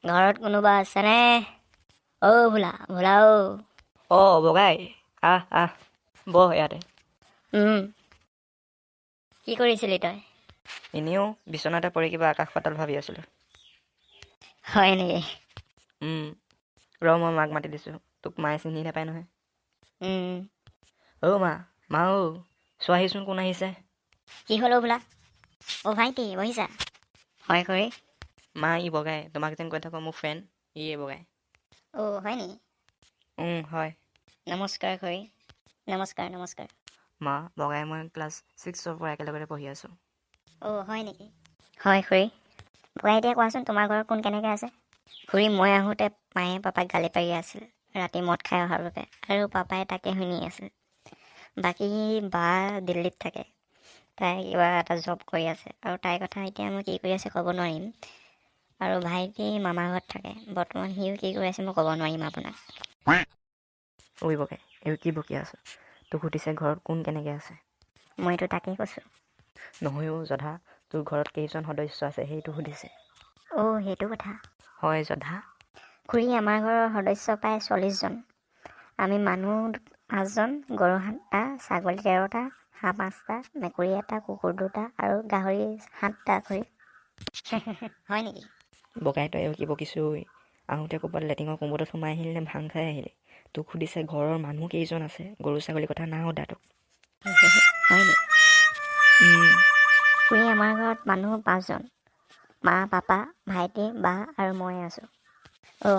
ঘৰত কোনোবা আছেনে? ভোলা ভোলা বগাই আহ বহ ইয়াতে। কি কৰিছিলি তই? এনেও বিচনাতে পৰি কিবা আকাশ পাতাল ভাবি আছিলোঁ। হয় নেকি? মই মাক মাতি দিছোঁ, তোক মায়ে চিনি নাপায় নহয়। উম মা চোৱাহিচোন কোন আহিছে। কি হ'ল ভোলা? ভাইটি বহিছা? হয় খুৰী। মা ই বগাই, তোমাক যেন কৈ থাকোঁ মোৰ ফ্ৰেণ্ড, ইয়ে বগাই। হয় নেকি? হয়। নমস্কাৰ খুৰী। নমস্কাৰ। মা বগাই মই ক্লাছ 6ৰ পৰা একেলগতে পঢ়ি আছোঁ। হয় নেকি? হয় খুৰী। বগাই এতিয়া কোৱাচোন তোমাৰ ঘৰত কোন কেনেকৈ আছে? খুৰী মই আহোঁতে মায়ে পাপাক গালি পাৰি আছিল ৰাতি মদ খাই অহাৰ বাবে, আৰু পাপাই তাকে শুনি আছিল। বাকী বা দিল্লীত থাকে, তাই কিবা এটা জব কৰি আছে, আৰু তাইৰ কথা এতিয়া মই কি কৰি আছে ক'ব নোৱাৰিম। আৰু ভাইটি মামাৰ ঘৰত থাকে বৰ্তমান, সিও কি কৰি আছে মই ক'ব নোৱাৰিম আপোনাক। বগাই এই কি বকি আছ? তোক সুধিছে ঘৰত কোন কেনেকৈ আছে। মইতো তাকেই কৈছোঁ। নহয়ও জধা, তোৰ ঘৰত কেইজন সদস্য আছে সেইটো সুধিছে। সেইটো কথা। হয় জধা। খুৰী আমাৰ ঘৰৰ সদস্য প্ৰায় 40জন। আমি মানুহ 5জন, গৰু 7টা, ছাগলী 13টা, হাঁহ 5টা, মেকুৰী 1টা, কুকুৰ 2টা আৰু গাহৰি 7টা খুৰী। হয় নেকি? বগাই তই কি বকিছোঁ? আহোঁতে ক'ৰবাত লেটিঙৰ কোমোদত সোমাই আহিলি নে ভাং খাই আহিলি? তোক সুধিছে ঘৰৰ মানুহ কেইজন আছে, গৰু ছাগলীৰ কথা নাই সোধা তোক। হয় নেকি? খুৰী আমাৰ ঘৰত মানুহ 5জন। মা, পাপা, ভাইটি, বা আৰু মই আছোঁ।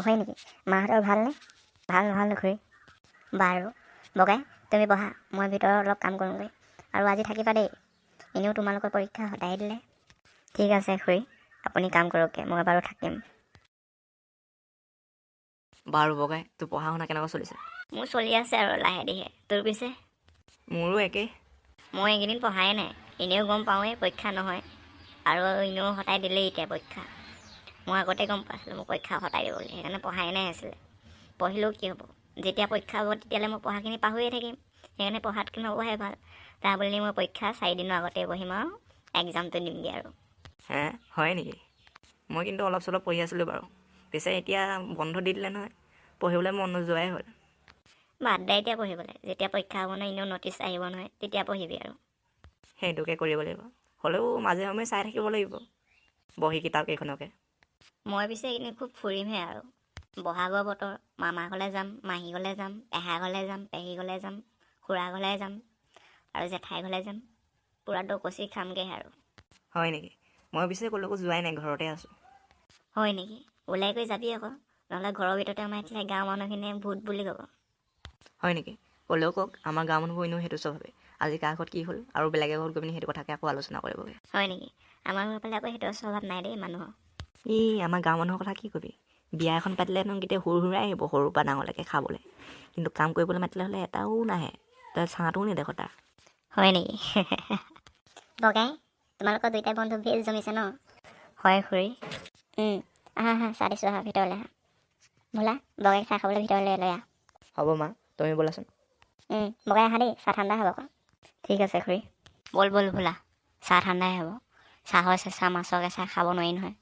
হয় নেকি? মাহঁতৰ ভালনে? ভাল খুৰী। বাৰু বগাই তুমি বহা, মই ভিতৰত অলপ কাম কৰোঁগৈ, আৰু আজি থাকিবা দেই। এনেও তোমালোকৰ পৰীক্ষা সদায় দিলে। ঠিক আছে খুৰী, আপুনি কাম কৰকগৈ, মই বাৰু থাকিম। বাৰু বগাই তোৰ পঢ়া শুনা কেনেকুৱা চলিছে? মোৰ চলি আছে আৰু লাহে দিহে। তোৰ পিছে? মোৰো একেই। মই এইকেইদিন পঢ়াই নাই, এনেও গম পাওঁৱেই পৰীক্ষা নহয়, আৰু এনেও সদায় দিলেই এতিয়া পৰীক্ষা। মই আগতে গম পাইছিলোঁ মোৰ পৰীক্ষা সদায় দিব বুলি, সেইকাৰণে পঢ়াই নাই আছিলে। পঢ়িলেও কি হ'ব, যেতিয়া পৰীক্ষা হ'ব তেতিয়ালৈ মই পঢ়াখিনি পাহৰিয়ে থাকিম। সেইকাৰণে পঢ়াতকৈ নপঢ়াই ভাল। তাৰ বুলি মই পৰীক্ষা 4 দিনৰ আগতেই বহিম আৰু এক্সামটো দিমগৈ আৰু। হয় নেকি? মই কিন্তু অলপ চলপ পঢ়ি আছিলোঁ বাৰু, পিছে এতিয়া বন্ধ দি দিলে নহয়, পঢ়িবলৈ মন নোযোৱাই হ'ল। বাদ দে এতিয়া পঢ়িবলৈ, যেতিয়া পৰীক্ষা হ'ব নহয়, এনেও ন'টিচ আহিব নহয়, তেতিয়া পঢ়িবি আৰু। সেইটোকে কৰিব লাগিব, হ'লেও মাজে সময়ে চাই থাকিব লাগিব বহি কিতাপ কেইখনকে। মই পিছে এইকেইদিন খুব ফুৰিমহে আৰু। বহাগৰ বতৰ, মামা ঘৰলৈ যাম, মাহী ঘৰলৈ যাম, পেহা ঘৰলৈ যাম, পেহী ঘৰলৈ যাম, খুৰা ঘৰলৈ যাম, আৰু জেঠাই ঘৰলৈ যাম। পূৰা দকচি খামগৈহে আৰু। হয় নেকি? মই পিছে ক'লৈকো যোৱাই নাই, ঘৰতে আছোঁ। হয় নেকি? ওলাই গৈ যাবি আকৌ, নহ'লে ঘৰৰ ভিতৰতে সোমাই থাকিলে গাঁৱৰ মানুহখিনিয়ে ভূত বুলি ক'ব। হয় নেকি? ক'লেও কওক, আমাৰ গাঁৱৰ মানুহবোৰ এনেও সেইটো স্বভাৱে। আজি কাৰ ঘৰত কি হ'ল আৰু বেলেগৰ ঘৰত গৈ পিনি সেইটো কথাকে আকৌ আলোচনা কৰিবগৈ। হয় নেকি? আমাৰ ঘৰৰ ফালে আকৌ সেইটো স্বভাৱ নাই দেই মানুহৰ। আমাৰ গাঁৱৰ মানুহৰ কথা কি কবি? বিয়া এখন পাতিলেনো গোটেই হুৰহুৰাই আহিব সৰুৰ পৰা ডাঙৰলৈকে খাবলৈ, কিন্তু কাম কৰিবলৈ মাতিলে হ'লে এটাও নাহে, তই চাহটোও নেদেখ তাৰ। হয় নেকি? বগাই তোমালোকৰ দুইটা বন্ধু বেছ জমিছে ন? হয় খুৰী। আহা চাহ দিছোঁ, আহা ভিতৰলৈ আহা। ভোলা বগাই চাহ খাবলৈ ভিতৰলৈ লৈ আহ। হ'ব মা, তুমি ব'লাচোন। বগাই আহা দেই, চাহ ঠাণ্ডা হ'ব আকৌ। ঠিক আছে খুৰী। ব'ল ভোলা, চাহ ঠাণ্ডাই হ'ব। চাহৰ চেঁচা মাছৰ কেঁচা খাব নোৱাৰি নহয়।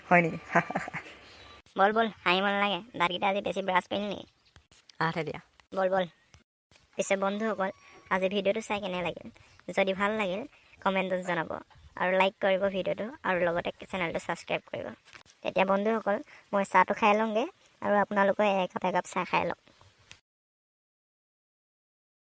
হয় নেকি? ব'ল হাঁহিব নালাগে, দাঁতকেইটা আজি বেছি ব্ৰাছ কৰিলি নেকি? আঠে দিয়া। ব'ল। পিছে বন্ধুসকল, আজি ভিডিঅ'টো চাই কেনে লাগিল? যদি ভাল লাগিল কমেণ্টত জনাব, আৰু লাইক কৰিব ভিডিঅ'টো, আৰু লগতে চেনেলটো ছাবস্ক্ৰাইব কৰিব। তেতিয়া বন্ধুসকল, মই চাহটো খাই লওঁগৈ, আৰু আপোনালোকে একাপ চাহ খাই লওক।